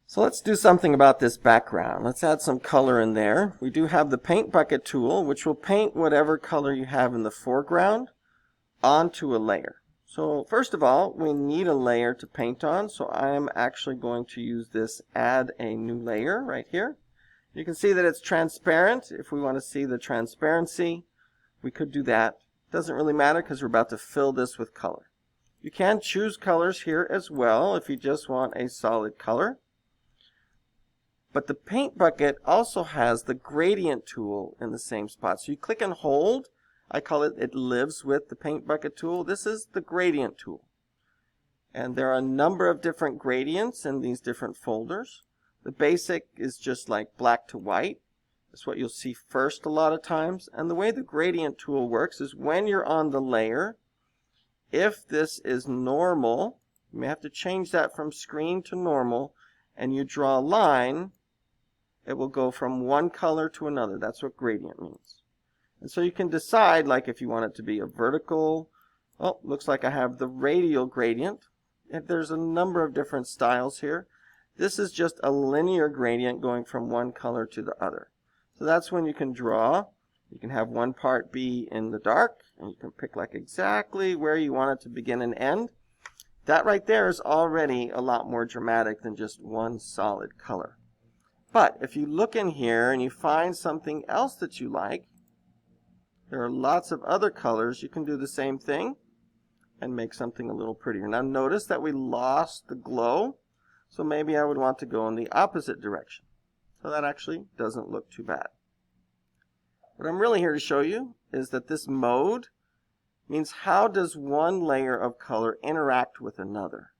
So let's do something about this background. Let's add some color in there. We do have the paint bucket tool, which will paint whatever color you have in the foreground onto a layer. So first of all, we need a layer to paint on, so I am actually going to use this add a new layer right here. You can see that it's transparent. If we want to see the transparency, we could do that. Doesn't really matter because we're about to fill this with color. You can choose colors here as well if you just want a solid color. But the paint bucket also has the gradient tool in the same spot. So you click and hold. I call it, it lives with the paint bucket tool. This is the gradient tool. And there are a number of different gradients in these different folders. The basic is just like black to white. That's what you'll see first a lot of times. And the way the gradient tool works is when you're on the layer, if this is normal, you may have to change that from screen to normal, and you draw a line, it will go from one color to another. That's what gradient means. And so you can decide, like if you want it to be a vertical, oh, looks like I have the radial gradient. If there's a number of different styles here. This is just a linear gradient going from one color to the other. So that's when you can draw. You can have one part be in the dark, and you can pick like exactly where you want it to begin and end. That right there is already a lot more dramatic than just one solid color. But if you look in here and you find something else that you like, there are lots of other colors. You can do the same thing and make something a little prettier. Now notice that we lost the glow, so maybe I would want to go in the opposite direction. So that actually doesn't look too bad. What I'm really here to show you is that this mode means how does one layer of color interact with another.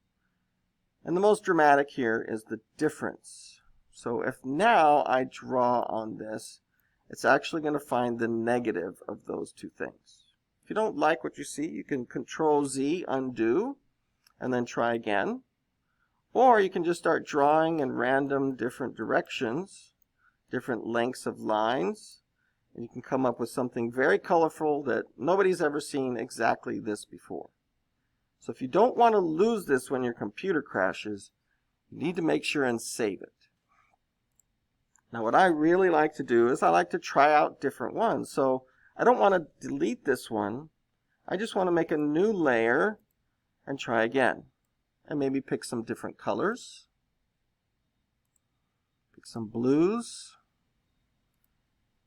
And the most dramatic here is the difference. So if now I draw on this, it's actually going to find the negative of those two things. If you don't like what you see, you can Control Z, undo, and then try again. Or you can just start drawing in random different directions, different lengths of lines, and you can come up with something very colorful that nobody's ever seen exactly this before. So if you don't want to lose this when your computer crashes, you need to make sure and save it. Now what I really like to do is I like to try out different ones. So I don't want to delete this one. I just want to make a new layer and try again. And maybe pick some different colors. Pick some blues.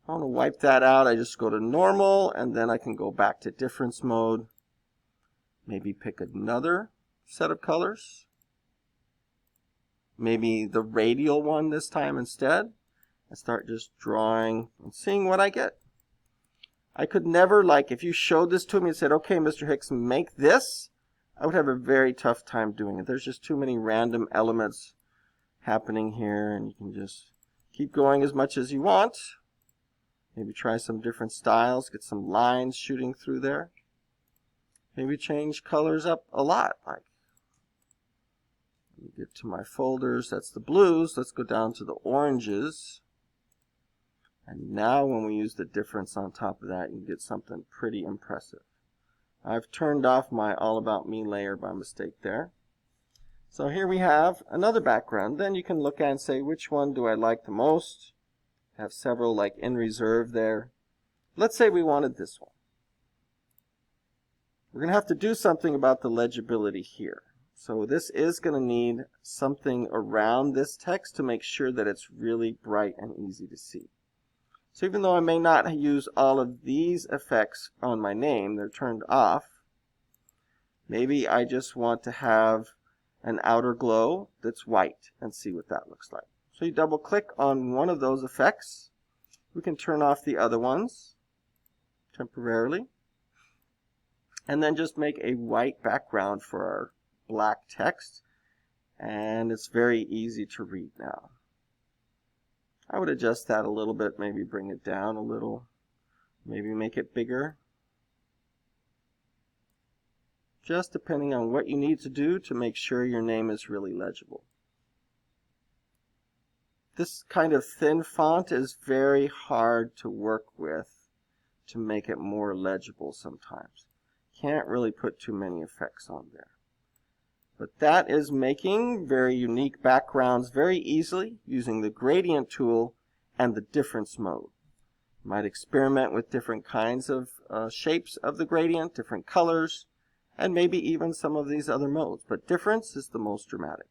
I want to wipe that out. I just go to normal, and then I can go back to difference mode. Maybe pick another set of colors. Maybe the radial one this time instead. And start just drawing and seeing what I get. I could never, like, if you showed this to me and said, okay, Mr. Hicks, make this, I would have a very tough time doing it. There's just too many random elements happening here, and you can just keep going as much as you want. Maybe try some different styles, get some lines shooting through there. Maybe change colors up a lot. Like, let me get to my folders. That's the blues. Let's go down to the oranges. And now when we use the difference on top of that, you can get something pretty impressive. I've turned off my All About Me layer by mistake there. So here we have another background. Then you can look at and say, which one do I like the most? I have several like in reserve there. Let's say we wanted this one. We're going to have to do something about the legibility here. So this is going to need something around this text to make sure that it's really bright and easy to see. So even though I may not use all of these effects on my name, they're turned off, maybe I just want to have an outer glow that's white and see what that looks like. So you double click on one of those effects. We can turn off the other ones temporarily. And then just make a white background for our black text. And it's very easy to read now. I would adjust that a little bit, maybe bring it down a little, maybe make it bigger. Just depending on what you need to do to make sure your name is really legible. This kind of thin font is very hard to work with to make it more legible sometimes. Can't really put too many effects on there. But that is making very unique backgrounds very easily using the gradient tool and the difference mode. You might experiment with different kinds of shapes of the gradient, different colors, and maybe even some of these other modes. But difference is the most dramatic.